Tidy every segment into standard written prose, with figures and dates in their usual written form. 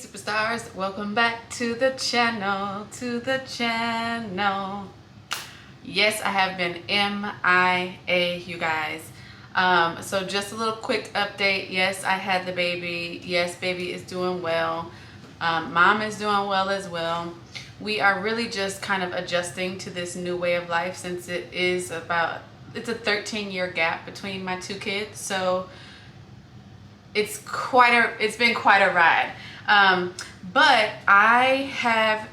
superstars, welcome back to the channel, Yes, I have been MIA, you guys. So just a little quick update. Yes, I had the baby. Yes, baby is doing well. Mom is doing well as well. We are really just kind of adjusting to this new way of life since it's a 13-year gap between my two kids. So it's been quite a ride. But I have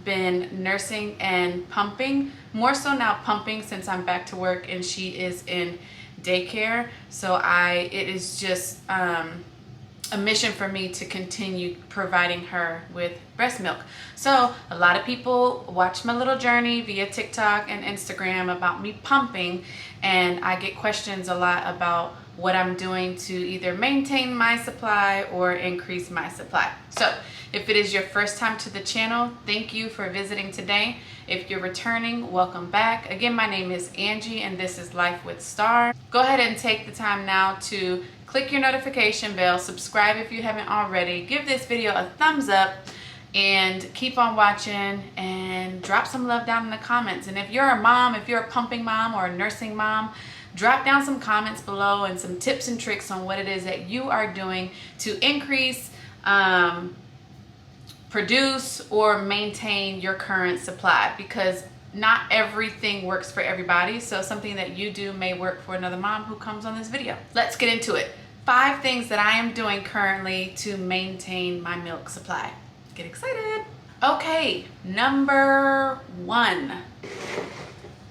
been nursing and pumping, more so now pumping since I'm back to work and she is in daycare. So it is just a mission for me to continue providing her with breast milk. So a lot of people watch my little journey via TikTok and Instagram about me pumping, and I get questions a lot about what I'm doing to either maintain my supply or increase my supply. So if it is your first time to the channel, thank you for visiting today. If you're returning, welcome back. Again, my name is Angie and this is Life with Star. Go ahead and take the time now to click your notification bell, subscribe if you haven't already, give this video a thumbs up, and keep on watching and drop some love down in the comments. And if you're a mom, if you're a pumping mom or a nursing mom, drop down some comments below and some tips and tricks on what it is that you are doing to increase, produce, or maintain your current supply, because not everything works for everybody. So something that you do may work for another mom who comes on this video. Let's get into it. 5 things that I am doing currently to maintain my milk supply. Get excited. Okay, number 1.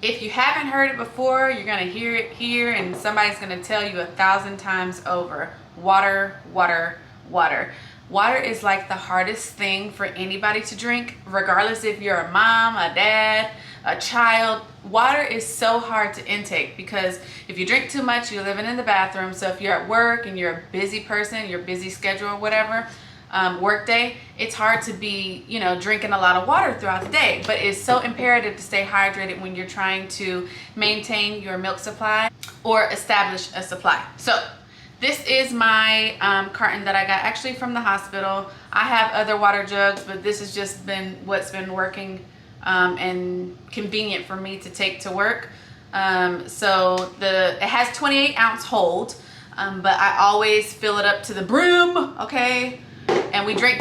If you haven't heard it before, you're gonna hear it here and somebody's gonna tell you 1,000 times over. Water, water, water. Water is like the hardest thing for anybody to drink, regardless if you're a mom, a dad, a child. Water is so hard to intake because if you drink too much, you're living in the bathroom. So if you're at work and you're a busy person, your busy schedule or whatever, work day, it's hard to be, drinking a lot of water throughout the day. But it's so imperative to stay hydrated when you're trying to maintain your milk supply or establish a supply. So this is my carton that I got actually from the hospital. I have other water jugs, but this has just been what's been working and convenient for me to take to work. So it has 28-ounce hold, but I always fill it up to the brim, okay? And we drink.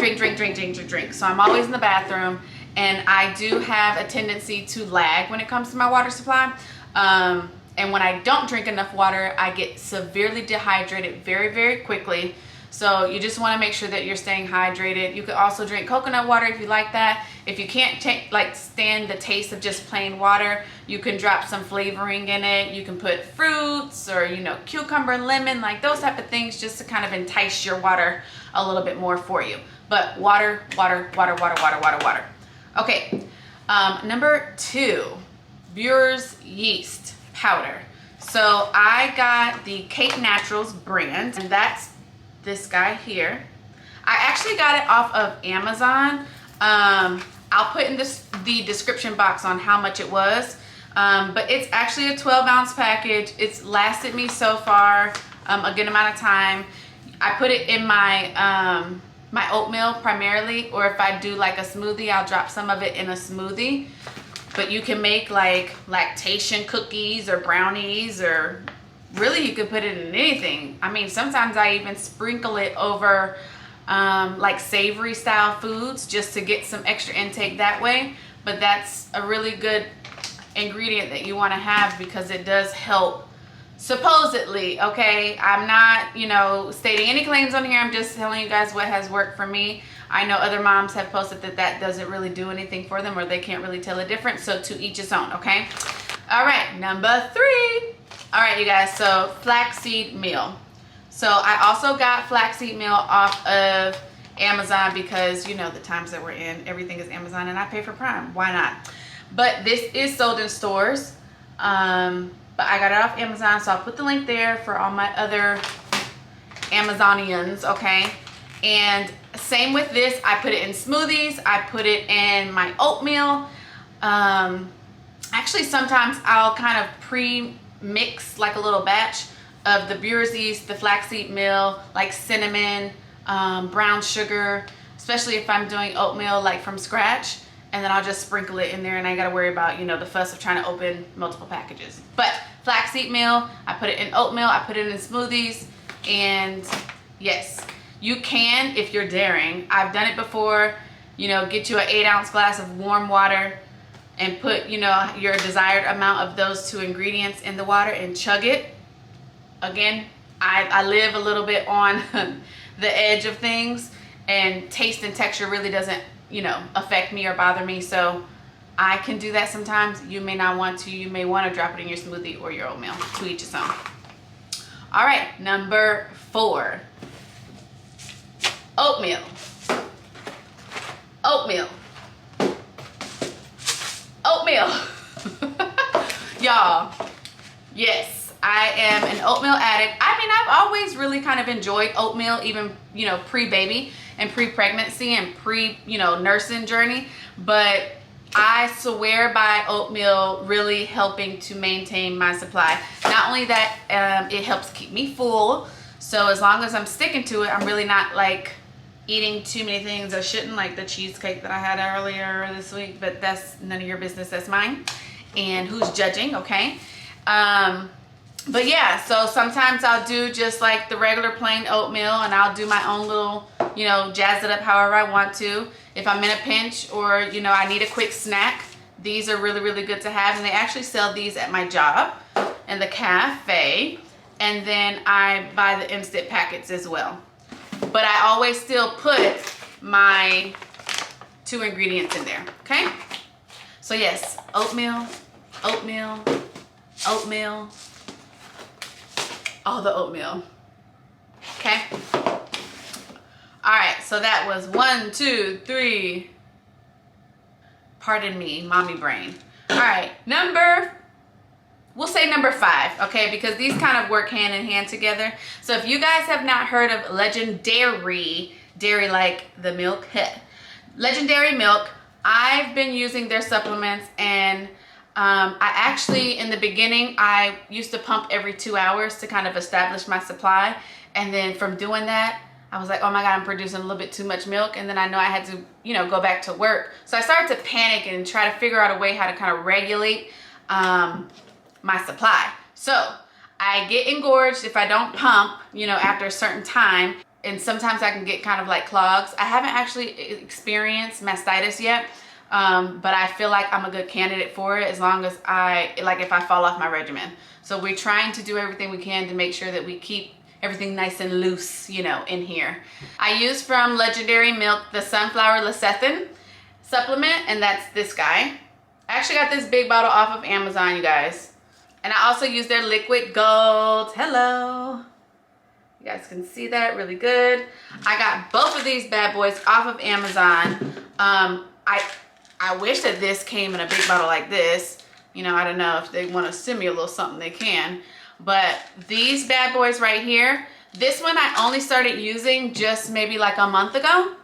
So I'm always in the bathroom, and I do have a tendency to lag when it comes to my water supply. And when I don't drink enough water, I get severely dehydrated very, very quickly. So you just want to make sure that you're staying hydrated. You could also drink coconut water if you like that. If you can't stand the taste of just plain water, you can drop some flavoring in it. You can put fruits or, cucumber and lemon, like those type of things, just to kind of entice your water a little bit more for you. But water, water, water, water, water, water, water. Okay, number 2, Brewer's yeast powder. So I got the Cape Naturals brand, and that's this guy here. I actually got it off of Amazon. I'll put in the description box on how much it was, but it's actually a 12-ounce package. It's lasted me so far a good amount of time. I put it in my my oatmeal primarily, or if I do like a smoothie, I'll drop some of it in a smoothie. But you can make like lactation cookies or brownies, or really you could put it in anything. I mean, sometimes I even sprinkle it over like savory style foods just to get some extra intake that way. But that's a really good ingredient that you want to have because it does help, supposedly, okay? I'm not, stating any claims on here. I'm just telling you guys what has worked for me. I know other moms have posted that doesn't really do anything for them, or they can't really tell a difference. So to each his own, okay? All right, number 3. All right, you guys, so flaxseed meal. So I also got flaxseed meal off of Amazon because, the times that we're in, everything is Amazon and I pay for Prime. Why not? But this is sold in stores. But I got it off Amazon, so I'll put the link there for all my other Amazonians, okay? And same with this, I put it in smoothies, I put it in my oatmeal. Actually, sometimes I'll kind of pre-mix like a little batch of the Brewer's yeast, the flaxseed meal, like cinnamon, brown sugar, especially if I'm doing oatmeal like from scratch, and then I'll just sprinkle it in there and I gotta worry about, you know, the fuss of trying to open multiple packages. But flaxseed meal, I put it in oatmeal, I put it in smoothies, and yes, you can if you're daring. I've done it before, you know, get you an 8-ounce glass of warm water and put, you know, your desired amount of those 2 ingredients in the water and chug it. Again, I live a little bit on the edge of things, and taste and texture really doesn't, you know, affect me or bother me. So I can do that sometimes. You may not want to. You may want to drop it in your smoothie or your oatmeal. To each his own. All right, number 4. Oatmeal. Oatmeal. Oatmeal. Y'all, yes, I am an oatmeal addict. I mean, I've always really kind of enjoyed oatmeal, even, you know, pre-baby and pre-pregnancy and pre, you know, nursing journey. But I swear by oatmeal really helping to maintain my supply. Not only that, it helps keep me full. So as long as I'm sticking to it, I'm really not like eating too many things I shouldn't, like the cheesecake that I had earlier this week, but that's none of your business, that's mine. And who's judging, okay? But yeah, so sometimes I'll do just like the regular plain oatmeal, and I'll do my own little, you know, jazz it up however I want to. If I'm in a pinch or, you know, I need a quick snack, these are really, really good to have. And they actually sell these at my job in the cafe. And then I buy the instant packets as well. But I always still put my 2 ingredients in there, okay? So yes, oatmeal, oatmeal, oatmeal, all the oatmeal, okay? All right, so that was 1, 2, 3. Pardon me, mommy brain. All right, we'll say number 5, okay? Because these kind of work hand in hand together. So if you guys have not heard of Legendary, dairy like the milk, Legendary Milk, I've been using their supplements, and I actually, in the beginning, I used to pump every 2 hours to kind of establish my supply. And then from doing that, I was like, oh my God, I'm producing a little bit too much milk. And then I know I had to, you know, go back to work. So I started to panic and try to figure out a way how to kind of regulate my supply. So I get engorged if I don't pump, you know, after a certain time. And sometimes I can get kind of like clogs. I haven't actually experienced mastitis yet, but I feel like I'm a good candidate for it as long as if I fall off my regimen. So we're trying to do everything we can to make sure that we keep everything nice and loose, you know, in here. I use from Legendary Milk the sunflower lecithin supplement, and that's this guy. I actually got this big bottle off of Amazon, you guys. And I also use their liquid gold. Hello. You guys can see that really good. I got both of these bad boys off of Amazon. I wish that this came in a big bottle like this. You know, I don't know if they want to send me a little something, they can. But these bad boys right here, this one I only started using just maybe like a month ago.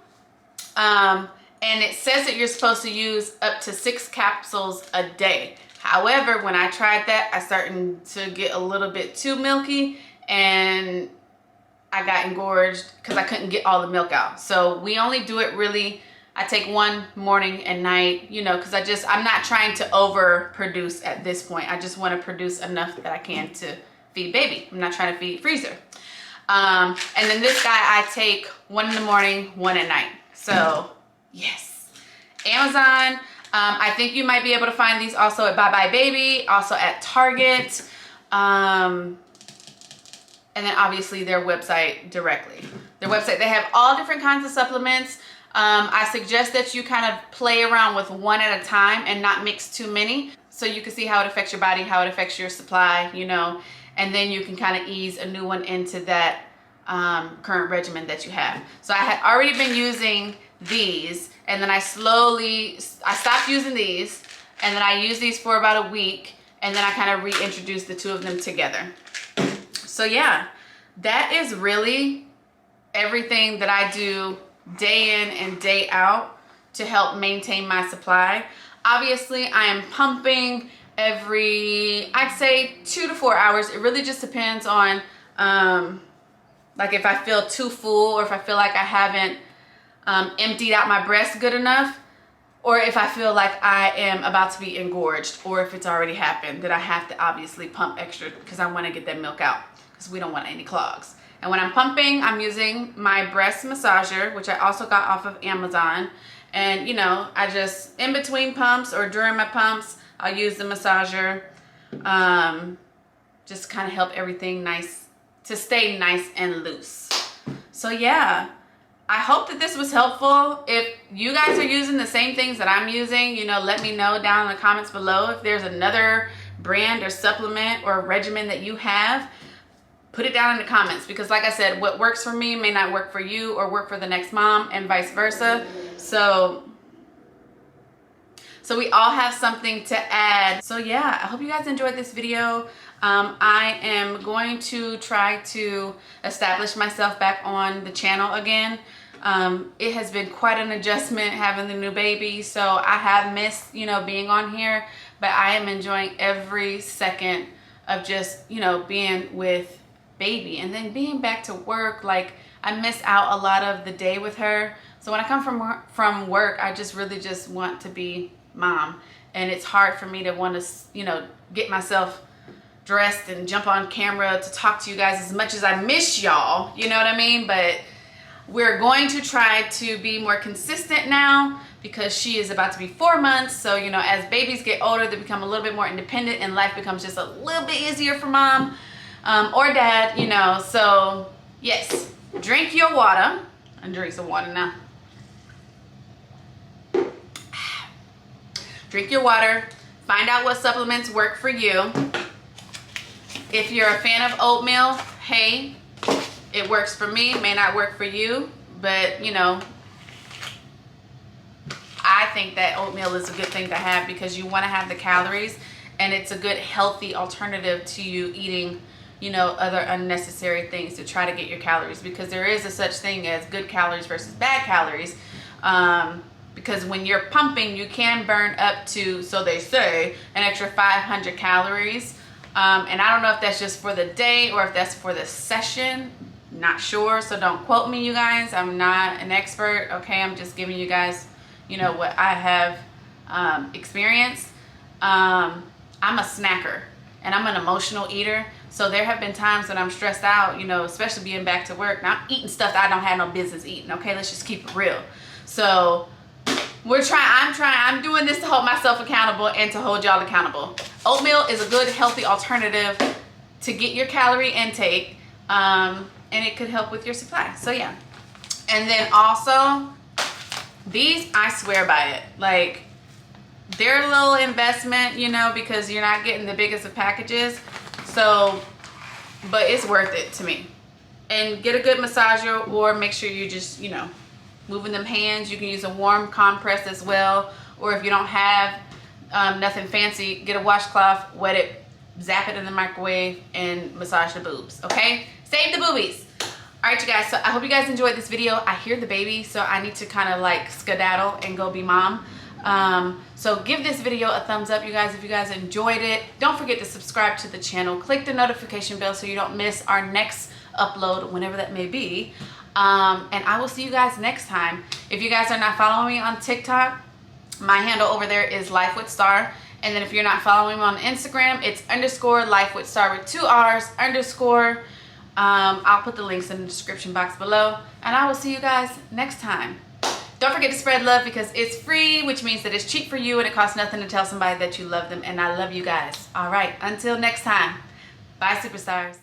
And it says that you're supposed to use up to 6 capsules a day. However, when I tried that, I started to get a little bit too milky, and I got engorged because I couldn't get all the milk out. So we only do it really, I take one morning and night, you know, because I'm not trying to overproduce at this point. I just want to produce enough that I can to feed baby. I'm not trying to feed freezer. And then this guy, I take 1 in the morning, 1 at night. So yes, Amazon. I think you might be able to find these also at Bye Bye Baby, also at Target. And then obviously their website directly. Their website, they have all different kinds of supplements. I suggest that you kind of play around with one at a time and not mix too many, so you can see how it affects your body, how it affects your supply, you know, and then you can kind of ease a new one into that current regimen that you have. So I had already been using these, and then I stopped using these, and then I used these for about a week, and then I kind of reintroduced the 2 of them together. So yeah, that is really everything that I do day in and day out to help maintain my supply. Obviously, I am pumping every, I'd say 2 to 4 hours. It really just depends on like if I feel too full or if I feel like I haven't emptied out my breast good enough, or if I feel like I am about to be engorged, or if it's already happened, that I have to obviously pump extra because I want to get that milk out because we don't want any clogs. And when I'm pumping, I'm using my breast massager, which I also got off of Amazon. And you know, I just, in between pumps or during my pumps, I'll use the massager. Just kind of help everything nice, to stay nice and loose. So yeah, I hope that this was helpful. If you guys are using the same things that I'm using, you know, let me know down in the comments below. If there's another brand or supplement or regimen that you have, put it down in the comments, because like I said, what works for me may not work for you or work for the next mom, and vice versa. So we all have something to add. So yeah, I hope you guys enjoyed this video. I am going to try to establish myself back on the channel again. It has been quite an adjustment having the new baby, so I have missed, you know, being on here, but I am enjoying every second of just, you know, being with baby and then being back to work. Like, I miss out a lot of the day with her. So when I come from work, I just really just want to be mom, and it's hard for me to want to, you know, get myself dressed and jump on camera to talk to you guys as much as I miss y'all, you know what I mean? But we're going to try to be more consistent now, because she is about to be 4 months. So, you know, as babies get older, they become a little bit more independent and life becomes just a little bit easier for mom or dad, you know. So yes, drink your water. And drink some water now. Drink your water. Find out what supplements work for you. If you're a fan of oatmeal, hey, it works for me, may not work for you, but you know, I think that oatmeal is a good thing to have because you want to have the calories, and it's a good healthy alternative to you eating, you know, other unnecessary things to try to get your calories, because there is a such thing as good calories versus bad calories. Because when you're pumping, you can burn up to, so they say, an extra 500 calories. And I don't know if that's just for the day or if that's for the session. Not sure, so don't quote me, you guys. I'm not an expert, okay? I'm just giving you guys, you know, what I have experienced. I'm a snacker and I'm an emotional eater. So there have been times when I'm stressed out, you know, especially being back to work. Now I'm eating stuff that I don't have no business eating, okay? Let's just keep it real. So I'm doing this to hold myself accountable and to hold y'all accountable. Oatmeal is a good, healthy alternative to get your calorie intake, and it could help with your supply. So yeah. And then also, these, I swear by it. Like, they're a little investment, you know, because you're not getting the biggest of packages. So, but it's worth it to me. And get a good massager, or make sure you just, you know, moving them hands. You can use a warm compress as well, or if you don't have nothing fancy, get a washcloth, wet it, zap it in the microwave, and massage the boobs. Okay, save the boobies. All right, you guys, so I hope you guys enjoyed this video. I hear the baby, so I need to kind of like skedaddle and go be mom. So give this video a thumbs up, you guys, if you guys enjoyed it. Don't forget to subscribe to the channel. Click the notification bell so you don't miss our next upload, whenever that may be. And I will see you guys next time. If you guys are not following me on TikTok, my handle over there is Life with Star. And then if you're not following me on Instagram, it's _Life with Star with 2 R's _. I'll put the links in the description box below, and I will see you guys next time. Don't forget to spread love, because it's free, which means that it's cheap for you and it costs nothing to tell somebody that you love them, and I love you guys. All right, until next time. Bye, superstars.